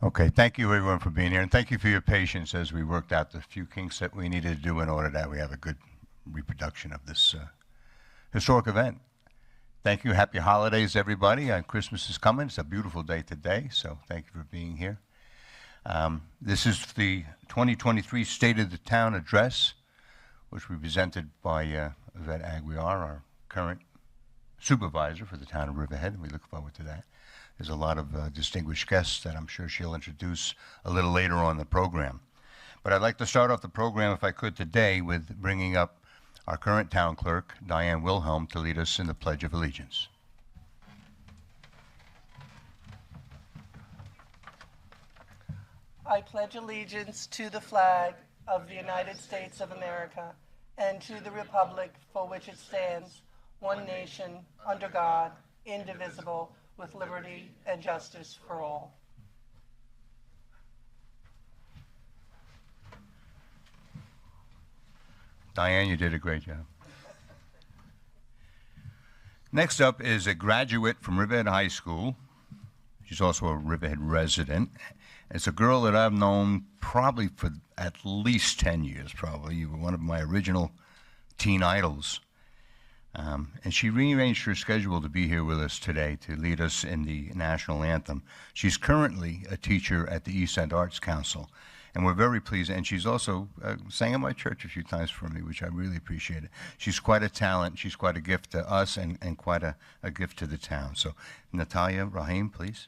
Okay, thank you everyone for being here, and thank you for your patience as we worked out the few kinks that we needed to do in order that we have a good reproduction of this historic event. Thank you. Happy holidays, everybody. Christmas is coming. It's a beautiful day today, so thank you for being here. This is the 2023 State of the Town Address, which will be presented by Yvette Aguiar, our current supervisor for the town of Riverhead, and we look forward to that. There's a lot of distinguished guests that I'm sure she'll introduce a little later on in the program. But I'd like to start off the program, if I could, today with bringing up our current town clerk, Diane Wilhelm, to lead us in the Pledge of Allegiance. I pledge allegiance to the flag of the United States of America and to the republic for which it stands, one nation, under God, indivisible, with liberty and justice for all. Diane, you did a great job. Next up is a graduate from Riverhead High School. She's also a Riverhead resident. It's a girl that I've known probably for at least 10 years, probably. You were one of my original teen idols. And she rearranged her schedule to be here with us today to lead us in the national anthem. She's currently a teacher at the East End Arts Council, and we're very pleased. And she's also sang at my church a few times for me, which I really appreciate it. She's quite a talent. She's quite a gift to us and quite a gift to the town. So Natalia Rahim, please.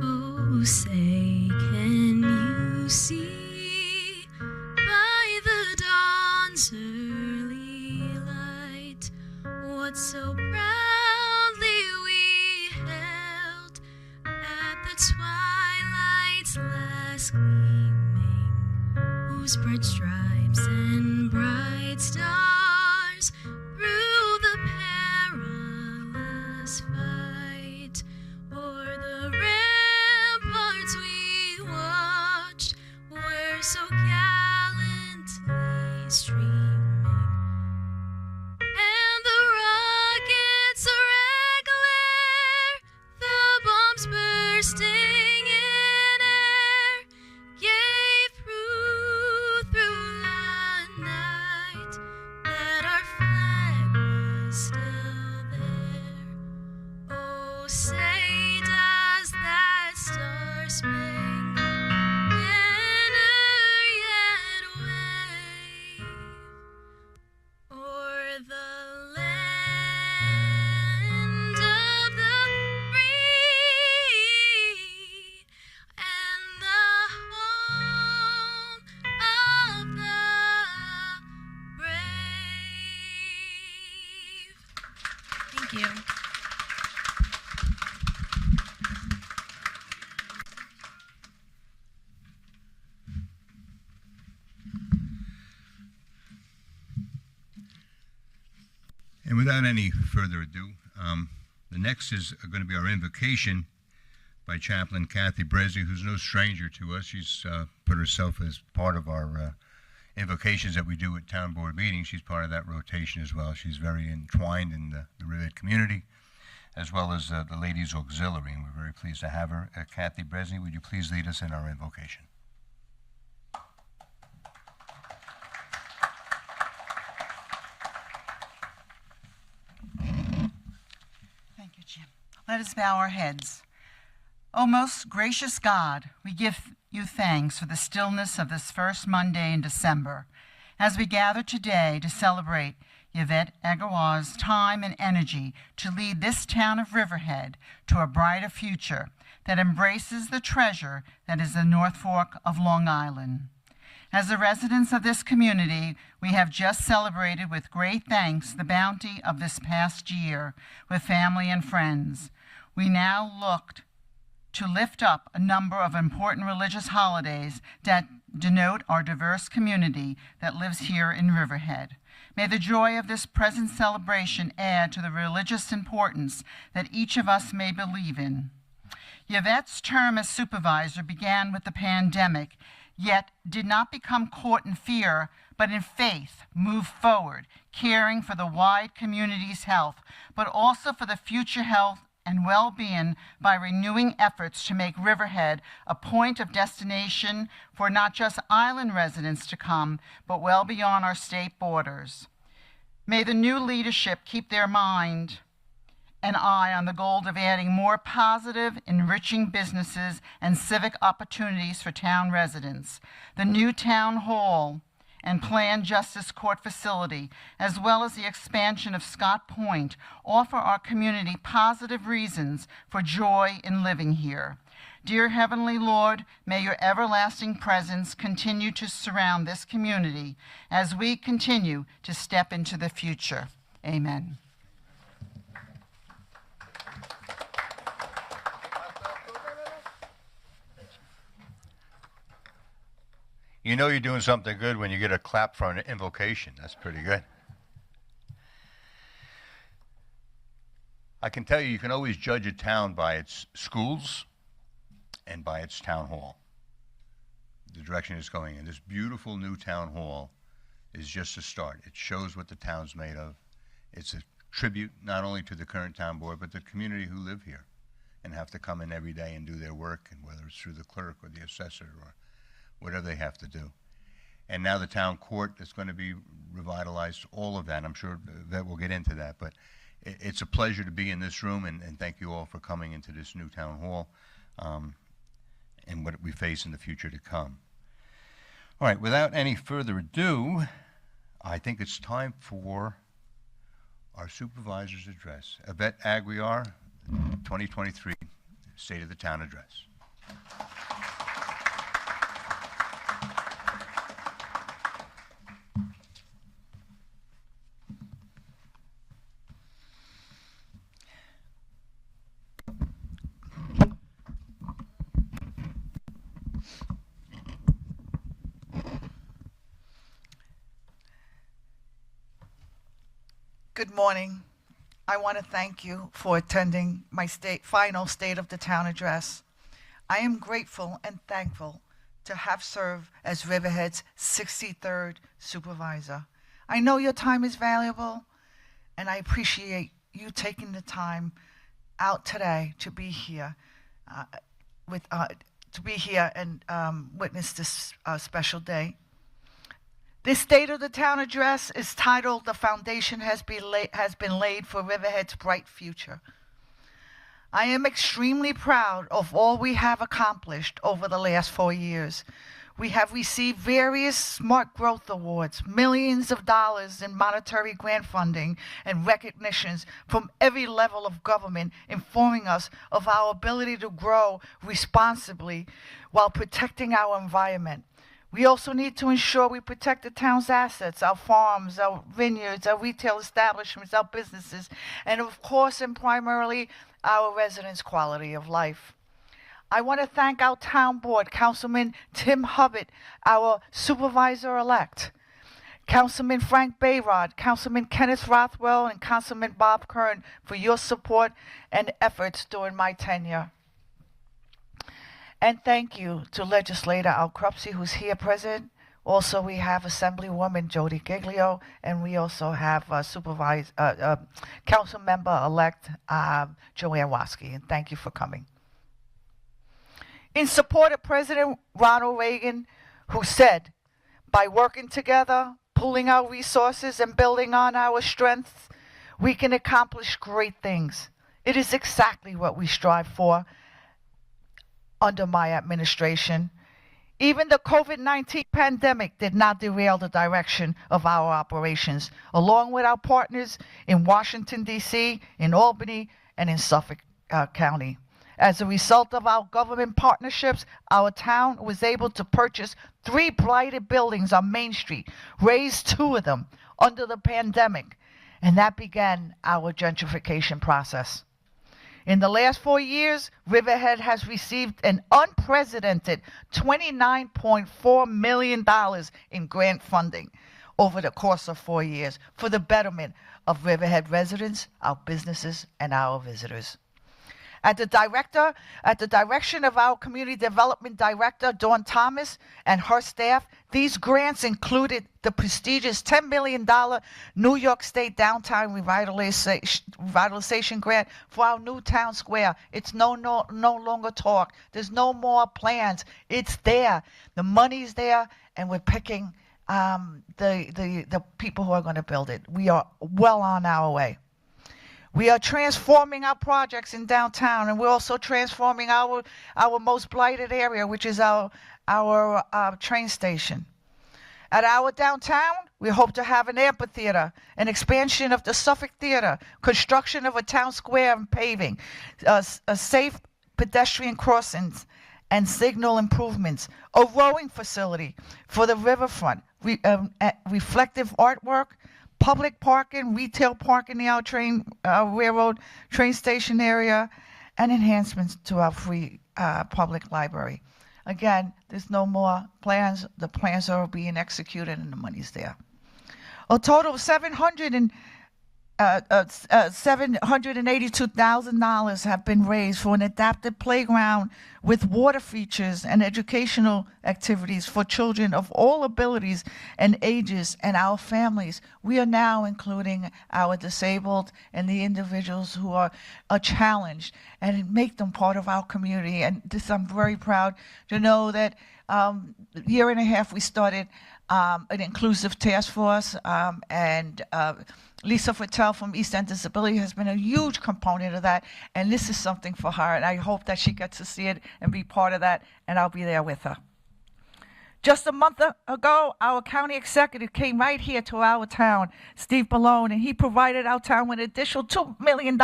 Oh, say, can you see by the dawn's early light what so proudly we held at the twilight's last gleaming, whose bright stripes and bright stars through the perilous fight o'er the ramparts we watched were so gallantly streaming, and the rockets' red glare, the bombs bursting in air, gave proof through the night that our flag was still there. Oh, say does that star-spangled banner yet wave o'er the land of the free and the home of the brave? Thank you. And without any further ado, the next is going to be our invocation by Chaplain Kathy Bresley, who's no stranger to us. She's put herself as part of our invocations that we do at town board meetings. She's part of that rotation as well. She's very entwined in the Riverhead community, as well as the Ladies Auxiliary, and we're very pleased to have her. Kathy Bresley, would you please lead us in our invocation? Thank you, Jim. Let us bow our heads. O most gracious God, we give you thanks for the stillness of this first Monday in December, as we gather today to celebrate Yvette Aguiar's time and energy to lead this town of Riverhead to a brighter future that embraces the treasure that is the North Fork of Long Island. As the residents of this community, we have just celebrated with great thanks the bounty of this past year with family and friends. We now look to lift up a number of important religious holidays that denote our diverse community that lives here in Riverhead. May the joy of this present celebration add to the religious importance that each of us may believe in. Yvette's term as supervisor began with the pandemic, yet did not become caught in fear, but in faith moved forward, caring for the wide community's health, but also for the future health and well-being by renewing efforts to make Riverhead a point of destination for not just island residents to come, but well beyond our state borders. May the new leadership keep their mind and eye on the goal of adding more positive, enriching businesses and civic opportunities for town residents. The new town hall and planned justice court facility, as well as the expansion of Scott Point, offer our community positive reasons for joy in living here. Dear Heavenly Lord, may your everlasting presence continue to surround this community as we continue to step into the future. Amen. You know you're doing something good when you get a clap for an invocation. That's pretty good. I can tell you, you can always judge a town by its schools and by its town hall, the direction it's going in. This beautiful new town hall is just a start. It shows what the town's made of. It's a tribute not only to the current town board, but the community who live here and have to come in every day and do their work, and whether it's through the clerk or the assessor or whatever they have to do. And now the town court is going to be revitalized, all of that. I'm sure that we'll get into that, but it's a pleasure to be in this room, and thank you all for coming into this new town hall and what we face in the future to come. All right, without any further ado, I think it's time for our supervisor's address. Yvette Aguiar, 2023 State of the Town Address. Good morning. I want to thank you for attending my final State of the Town address. I am grateful and thankful to have served as Riverhead's 63rd supervisor. I know your time is valuable, and I appreciate you taking the time out today to be here, and witness this special day. This State of the Town address is titled "The Foundation Has Been Laid for Riverhead's Bright Future." I am extremely proud of all we have accomplished over the last 4 years. We have received various Smart Growth Awards, millions of dollars in monetary grant funding, and recognitions from every level of government, informing us of our ability to grow responsibly while protecting our environment. We also need to ensure we protect the town's assets, our farms, our vineyards, our retail establishments, our businesses, and of course, and primarily, our residents' quality of life. I want to thank our town board, Councilman Tim Hubbard, our supervisor-elect, Councilman Frank Bayrod, Councilman Kenneth Rothwell, and Councilman Bob Kern for your support and efforts during my tenure. And thank you to Legislator Al Krupsi, who's here present. Also, we have Assemblywoman Jody Giglio, and we also have Council Member-elect Joanne Waskey, and thank you for coming. In support of President Ronald Reagan, who said, by working together, pooling our resources, and building on our strengths, we can accomplish great things. It is exactly what we strive for under my administration. Even the COVID-19 pandemic did not derail the direction of our operations, along with our partners in Washington, D.C., in Albany, and in Suffolk County. As a result of our government partnerships, our town was able to purchase 3 blighted buildings on Main Street, raise 2 of them under the pandemic, and that began our gentrification process. In the last 4 years, Riverhead has received an unprecedented $29.4 million in grant funding over the course of 4 years for the betterment of Riverhead residents, our businesses, and our visitors. At the direction of our Community Development Director, Dawn Thomas, and her staff, these grants included the prestigious $10 million New York State Downtown Revitalization Grant for our new town square. It's no longer talk. There's no more plans. It's there. The money's there, and we're picking the people who are going to build it. We are well on our way. We are transforming our projects in downtown, and we're also transforming our most blighted area, which is our train station. At our downtown, we hope to have an amphitheater, an expansion of the Suffolk Theater, construction of a town square and paving, a safe pedestrian crossings and signal improvements, a rowing facility for the riverfront, reflective artwork, public parking, retail parking in our railroad train station area, and enhancements to our free public library. Again, there's no more plans. The plans are being executed and the money's there. A total of $782,000 have been raised for an adapted playground with water features and educational activities for children of all abilities and ages and our families. We are now including our disabled and the individuals who are challenged and make them part of our community. And this, I'm very proud to know that a year and a half we started an inclusive task force, and Lisa Fattel from East End Disability has been a huge component of that, and this is something for her, and I hope that she gets to see it and be part of that, and I'll be there with her. Just a month ago, our county executive came right here to our town, Steve Ballone, and he provided our town with an additional $2 million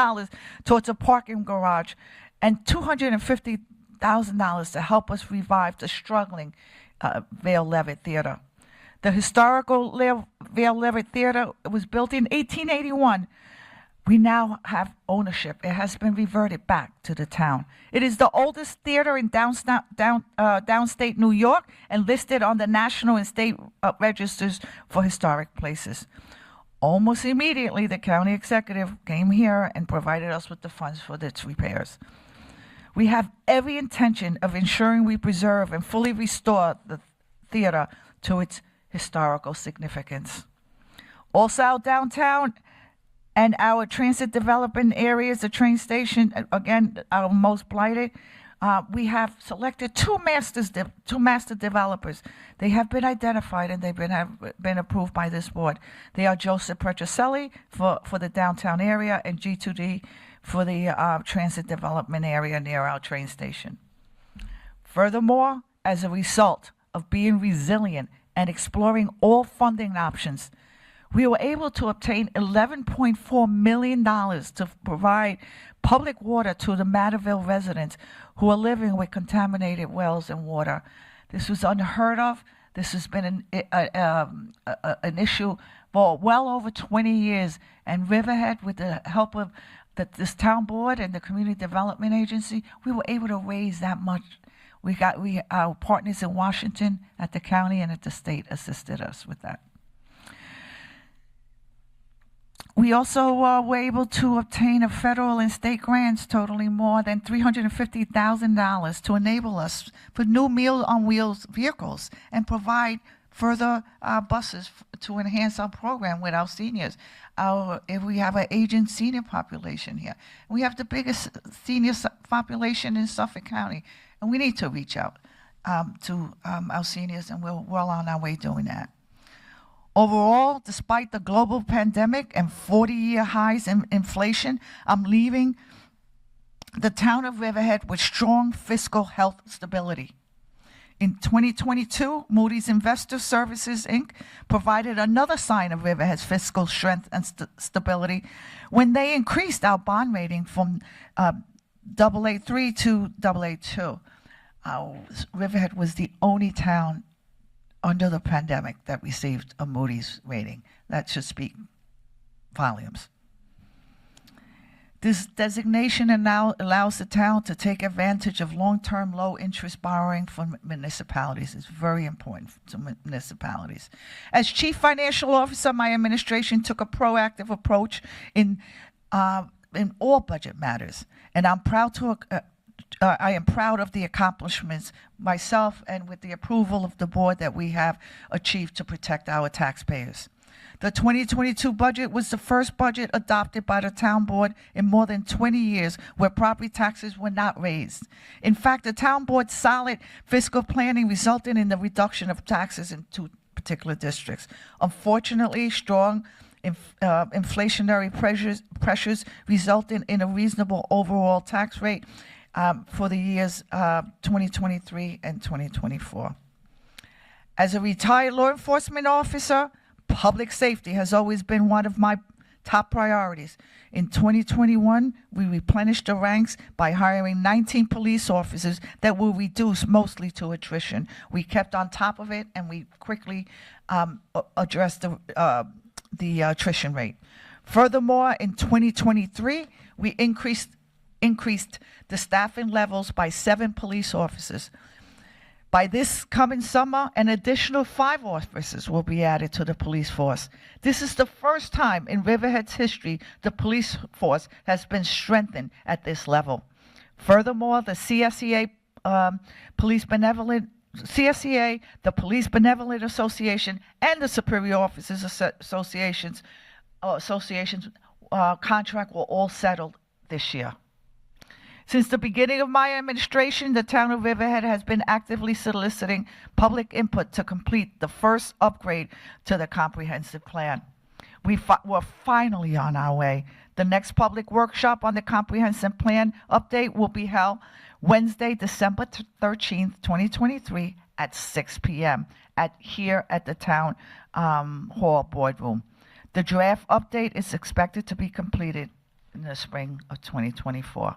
towards a parking garage and $250,000 to help us revive the struggling Vale Levitt Theater. The historical Vale Levitt Theater was built in 1881. We now have ownership. It has been reverted back to the town. It is the oldest theater in downstate New York and listed on the national and state registers for historic places. Almost immediately, the county executive came here and provided us with the funds for its repairs. We have every intention of ensuring we preserve and fully restore the theater to its historical significance. Also, our downtown and our transit development areas, the train station, again, our most blighted, we have selected two master developers. They have been identified and they've been approved by this board. They are Joseph Percicelli for the downtown area and G2D for the transit development area near our train station. Furthermore, as a result of being resilient and exploring all funding options, we were able to obtain $11.4 million to provide public water to the Matterville residents who are living with contaminated wells and water. This was unheard of. This has been an issue for well over 20 years. And Riverhead, with the help of this town board and the Community Development Agency, we were able to raise that much. Our partners in Washington, at the county and at the state, assisted us with that. We also were able to obtain a federal and state grants totaling more than $350,000 to enable us for new Meal on Wheels vehicles and provide further buses to enhance our program with our seniors. If we have an aging senior population here, we have the biggest senior population in Suffolk County, and we need to reach out to our seniors, and we're well on our way doing that. Overall, despite the global pandemic and 40-year highs in inflation, I'm leaving the town of Riverhead with strong fiscal health stability. In 2022, Moody's Investor Services, Inc. provided another sign of Riverhead's fiscal strength and stability when they increased our bond rating from AA3 to AA2. Riverhead was the only town under the pandemic that received a Moody's rating. That should speak volumes. This designation now allows the town to take advantage of long-term low-interest borrowing from municipalities. It's very important to municipalities. As Chief Financial Officer, my administration took a proactive approach in all budget matters, and I am proud of the accomplishments myself and with the approval of the board that we have achieved to protect our taxpayers. The 2022 budget was the first budget adopted by the town board in more than 20 years where property taxes were not raised. In fact, the town board's solid fiscal planning resulted in the reduction of taxes in two particular districts. Unfortunately, strong inflationary pressures resulted in a reasonable overall tax rate for the years 2023 and 2024. As a retired law enforcement officer, public safety has always been one of my top priorities. In 2021, we replenished the ranks by hiring 19 police officers that will reduce mostly to attrition. We kept on top of it, and we quickly addressed the attrition rate. Furthermore, in 2023, we increased the staffing levels by 7 police officers. By this coming summer, an additional 5 officers will be added to the police force. This is the first time in Riverhead's history the police force has been strengthened at this level. Furthermore, the CSEA, the Police Benevolent Association, and the Superior Officers Associations contract were all settled this year. Since the beginning of my administration, the town of Riverhead has been actively soliciting public input to complete the first upgrade to the comprehensive plan. We're finally on our way. The next public workshop on the comprehensive plan update will be held Wednesday, December 13th, 2023 at 6 p.m. here at the town hall boardroom. The draft update is expected to be completed in the spring of 2024.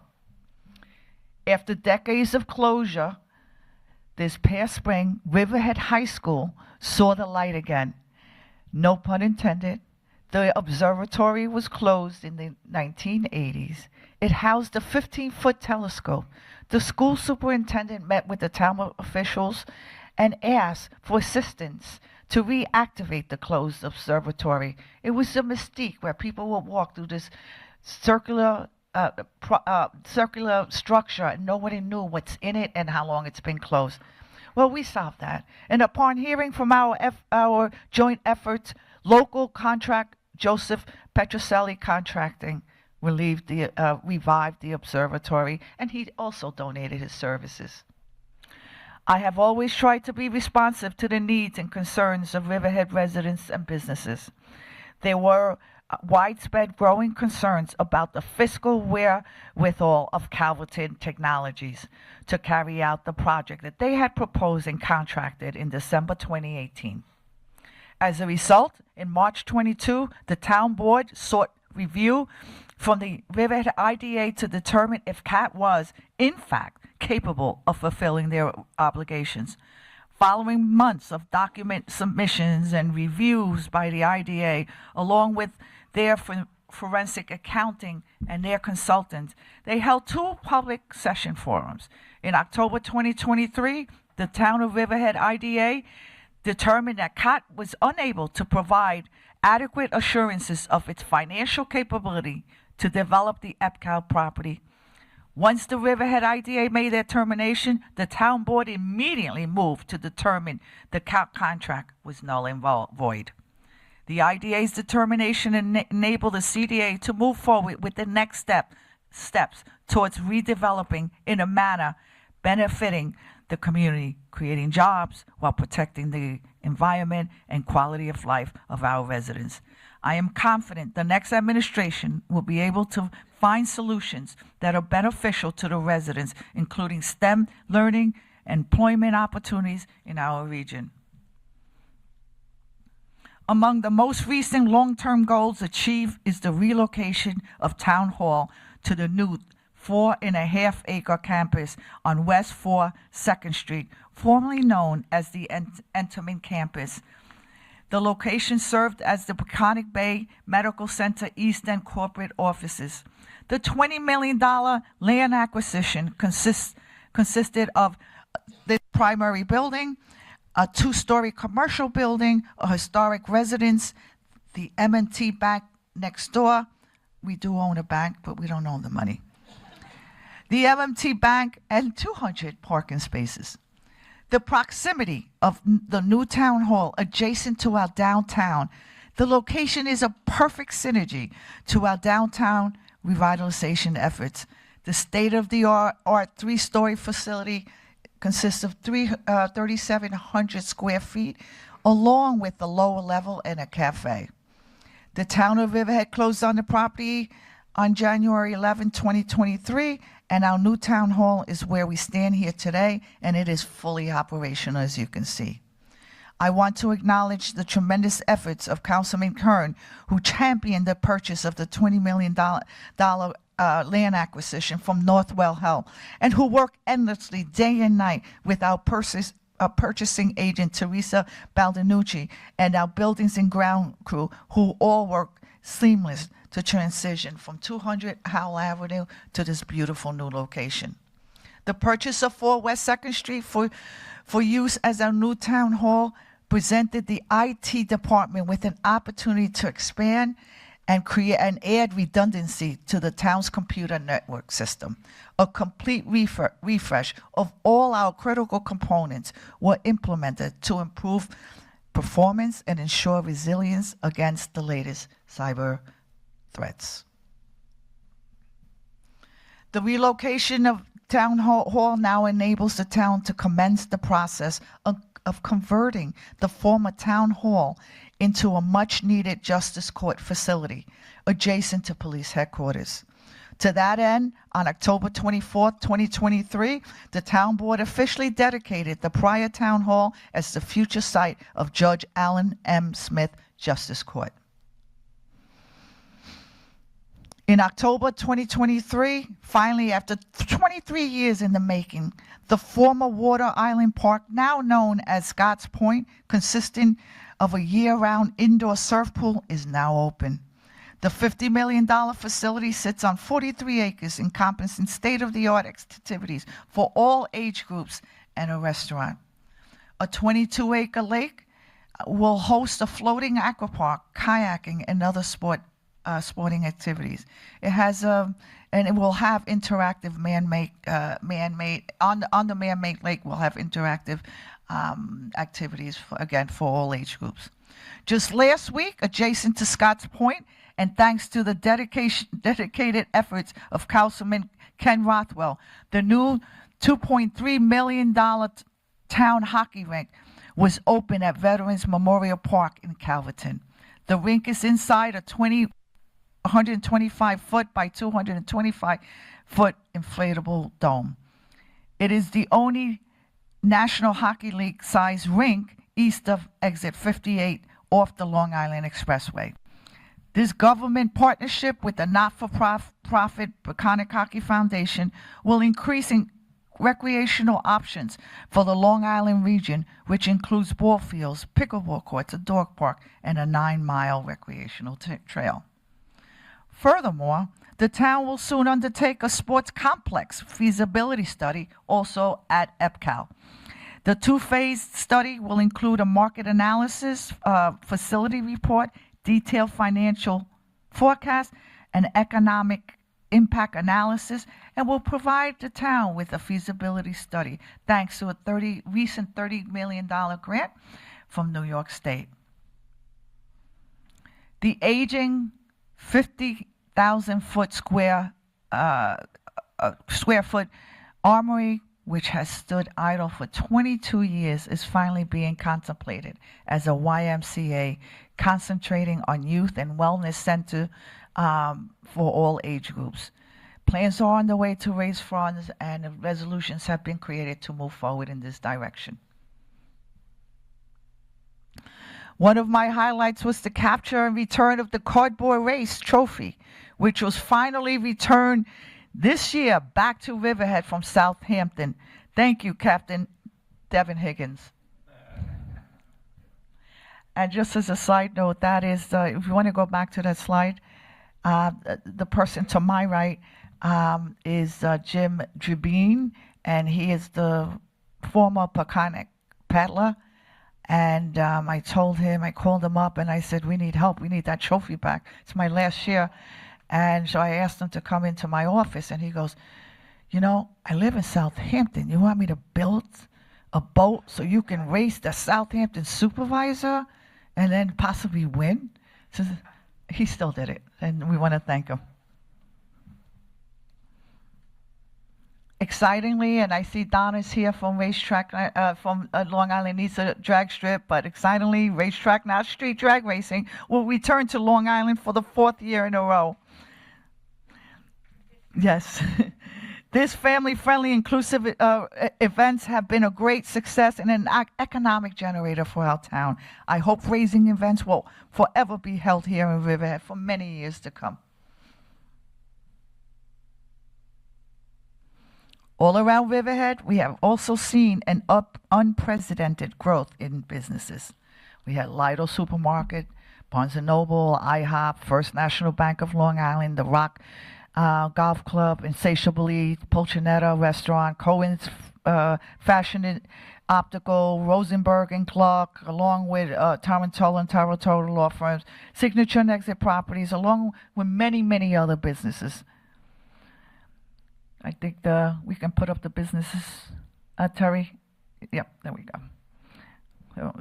After decades of closure, this past spring, Riverhead High School saw the light again. No pun intended. The observatory was closed in the 1980s. It housed a 15-foot telescope. The school superintendent met with the town officials and asked for assistance to reactivate the closed observatory. It was a mystique where people would walk through this circular structure and nobody knew what's in it and how long it's been closed. Well, we solved that. And upon hearing from our joint efforts, local contract Joseph Petrocelli Contracting revived the observatory, and he also donated his services. I have always tried to be responsive to the needs and concerns of Riverhead residents and businesses. There were widespread growing concerns about the fiscal wherewithal of Calverton Technologies to carry out the project that they had proposed and contracted in December 2018. As a result, in March 22, the town board sought review from the Riverhead IDA to determine if CAT was, in fact, capable of fulfilling their obligations. Following months of document submissions and reviews by the IDA, along with their forensic accounting and their consultants, they held 2 public session forums. In October 2023, the town of Riverhead IDA determined that CAT was unable to provide adequate assurances of its financial capability to develop the EPCAL property. Once the Riverhead IDA made their termination, the town board immediately moved to determine the CAT contract was null and void. The IDA's determination enabled the CDA to move forward with the next steps towards redeveloping in a manner benefiting the community, creating jobs while protecting the environment and quality of life of our residents. I am confident the next administration will be able to find solutions that are beneficial to the residents, including STEM learning and employment opportunities in our region. Among the most recent long-term goals achieved is the relocation of Town Hall to the new 4.5-acre campus on West 4 2nd Street, formerly known as the Enterman Campus. The location served as the Peconic Bay Medical Center East End corporate offices. The $20 million land acquisition consisted of the primary building, a 2-story commercial building, a historic residence, the M&T Bank next door. We do own a bank, but we don't own the money. The M&T Bank and 200 parking spaces. The proximity of the new town hall adjacent to our downtown, the location is a perfect synergy to our downtown revitalization efforts. The state-of-the-art 3-story facility consists of 3,700 square feet, along with the lower level and a cafe. The town of Riverhead closed on the property on January 11, 2023, and our new town hall is where we stand here today, and it is fully operational, as you can see. I want to acknowledge the tremendous efforts of Councilman Kern, who championed the purchase of the $20 million land acquisition from Northwell Health, and who worked endlessly day and night with our purchasing agent, Teresa Baldinucci, and our buildings and ground crew, who all work seamless to transition from 200 Howell Avenue to this beautiful new location. The purchase of 4 West 2nd Street for use as our new town hall presented the IT department with an opportunity to expand and create and add redundancy to the town's computer network system. A complete refresh of all our critical components were implemented to improve performance and ensure resilience against the latest cyber threats. The relocation of Town Hall now enables the town to commence the process of converting the former town hall into a much-needed justice court facility adjacent to police headquarters. To that end, on October 24, 2023, the town board officially dedicated the prior town hall as the future site of Judge Allen M. Smith Justice Court. In October 2023, finally, after 23 years in the making, the former Water Island Park, now known as Scotts Point, consisting of a year-round indoor surf pool, is now open. The $50 million facility sits on 43 acres, encompassing state-of-the-art activities for all age groups and a restaurant. A 22-acre lake will host a floating aquapark, kayaking, and other sporting activities. It has and it will have interactive man-made on the man-made lake will have interactive activities for all age groups. Just last week, adjacent to Scotts Point, and thanks to the dedicated efforts of Councilman Ken Rothwell, the new $2.3 million town hockey rink was opened at Veterans Memorial Park in Calverton. The rink is inside a 125-foot by 225-foot inflatable dome. It is the only National Hockey League size rink east of exit 58 off the Long Island Expressway. This government partnership with the not-for-profit Peconic Hockey Foundation will increase recreational options for the Long Island region, which includes ball fields, pickleball courts, a dog park, and a 9-mile recreational trail. Furthermore, the town will soon undertake a sports complex feasibility study also at EPCAL. The 2-phase study will include a market analysis, facility report, detailed financial forecast, and economic impact analysis, and will provide the town with a feasibility study thanks to a recent $30 million grant from New York State. The aging 50,000 square foot armory, which has stood idle for 22 years, is finally being contemplated as a YMCA concentrating on youth and wellness center for all age groups. Plans are on the way to raise funds, and resolutions have been created to move forward in this direction. One of my highlights was the capture and return of the cardboard race trophy, which was finally returned This year, back to Riverhead from Southampton. Thank you, Captain Devin Higgins. And just as a side note, that is, if you want to go back to that slide, the person to my right is Jim Drabine, and he is the former Peconic paddler. And I called him up, and I said, we need help. We need that trophy back. It's my last year. And so I asked him to come into my office, and he goes, you know, I live in Southampton. You want me to build a boat so you can race the Southampton supervisor and then possibly win? So he still did it, and we want to thank him. Excitingly, and I see Donna's here from Racetrack, from Long Island needs a drag strip, but excitingly, Racetrack, now Street Drag Racing, will return to Long Island for the 4th year in a row. Yes. These family-friendly, inclusive events have been a great success and an economic generator for our town. I hope racing events will forever be held here in Riverhead for many years to come. All around Riverhead, we have also seen an unprecedented growth in businesses. We had Lidl Supermarket, Barnes & Noble, IHOP, First National Bank of Long Island, The Rock Golf Club, Insatiably, Polchinetta Restaurant, Cohen's Fashion and Optical, Rosenberg and Clark, along with Tarantula and Tarantula Law Firms, Signature and Exit Properties, along with many, many other businesses. I think we can put up the businesses, Terry. Yep, there we go. So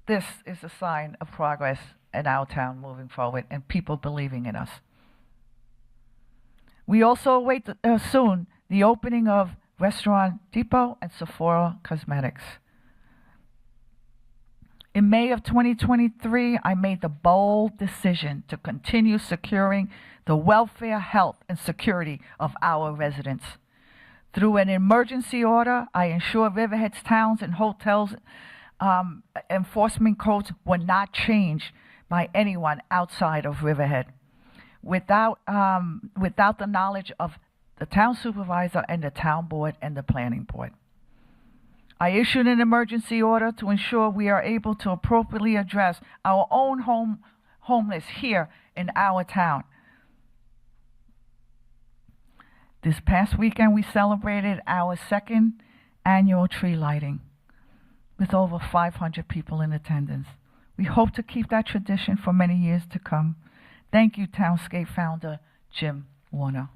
this is a sign of progress in our town moving forward and people believing in us. We also await soon the opening of Restaurant Depot and Sephora Cosmetics. In May of 2023, I made the bold decision to continue securing the welfare, health, and security of our residents. Through an emergency order, I ensure Riverhead's towns and hotels enforcement codes were not changed by anyone outside of Riverhead, without the knowledge of the town supervisor and the town board and the planning board. I issued an emergency order to ensure we are able to appropriately address our own homeless here in our town. This past weekend, we celebrated our 2nd annual tree lighting with over 500 people in attendance. We hope to keep that tradition for many years to come. Thank you, Townscape founder Jim Warner.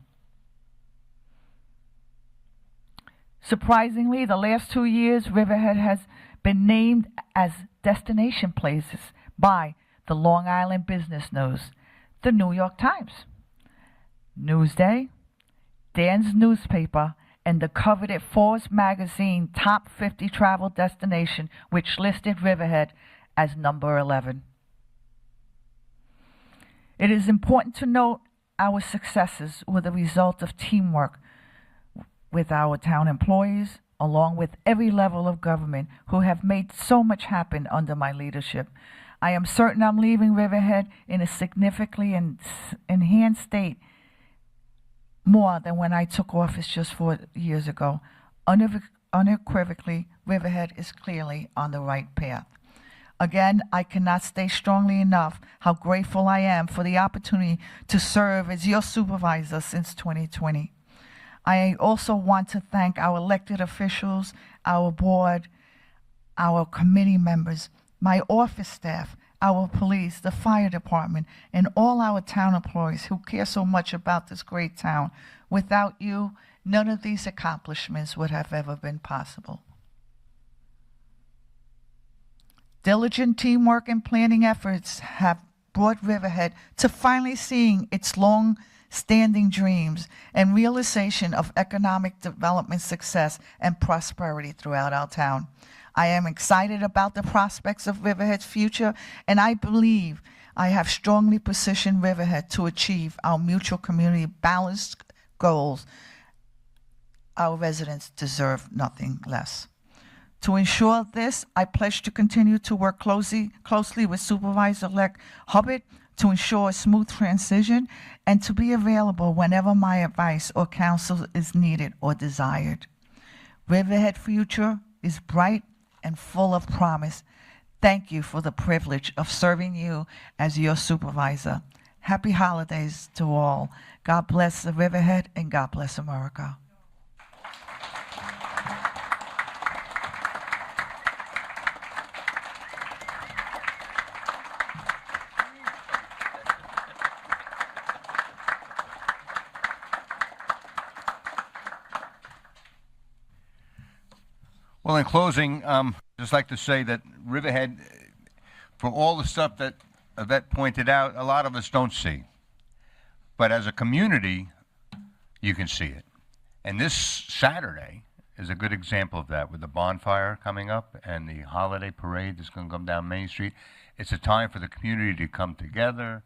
Surprisingly, the last 2 years, Riverhead has been named as destination places by the Long Island Business News, the New York Times, Newsday, Dan's Newspaper, and the coveted Forbes magazine Top 50 Travel Destination, which listed Riverhead as number 11. It is important to note our successes were the result of teamwork with our town employees, along with every level of government who have made so much happen under my leadership. I am certain I'm leaving Riverhead in a significantly enhanced state, more than when I took office just 4 years ago. Unequivocally, Riverhead is clearly on the right path. Again, I cannot state strongly enough how grateful I am for the opportunity to serve as your supervisor since 2020. I also want to thank our elected officials, our board, our committee members, my office staff, our police, the fire department, and all our town employees who care so much about this great town. Without you, none of these accomplishments would have ever been possible. Diligent teamwork and planning efforts have brought Riverhead to finally seeing its long-standing dreams and realization of economic development success and prosperity throughout our town. I am excited about the prospects of Riverhead's future, and I believe I have strongly positioned Riverhead to achieve our mutual community balanced goals. Our residents deserve nothing less. To ensure this, I pledge to continue to work closely with Supervisor-elect Hubbard to ensure a smooth transition and to be available whenever my advice or counsel is needed or desired. Riverhead future is bright and full of promise. Thank you for the privilege of serving you as your supervisor. Happy holidays to all. God bless the Riverhead and God bless America. Well, in closing, just like to say that Riverhead, for all the stuff that Yvette pointed out, a lot of us don't see. But as a community, you can see it. And this Saturday is a good example of that, with the bonfire coming up and the holiday parade that's going to come down Main Street. It's a time for the community to come together,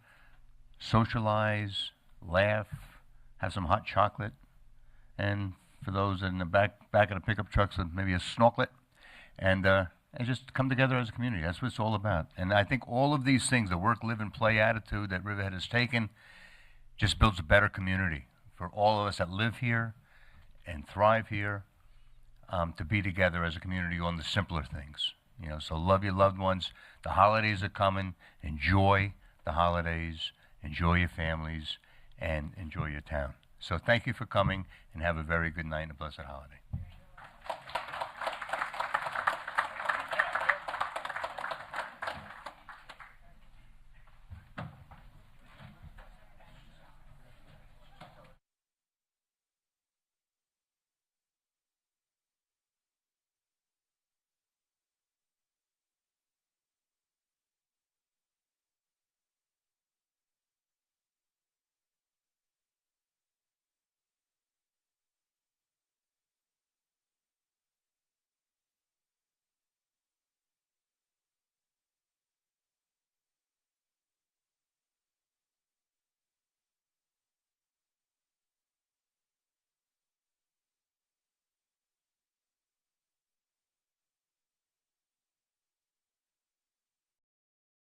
socialize, laugh, have some hot chocolate, and for those in the back of the pickup trucks, maybe a snorkelet, and just come together as a community. That's what it's all about. And I think all of these things, the work, live, and play attitude that Riverhead has taken, just builds a better community for all of us that live here and thrive here, to be together as a community on the simpler things. You know, so love your loved ones. The holidays are coming. Enjoy the holidays. Enjoy your families, and enjoy your town. So thank you for coming, and have a very good night and a blessed holiday.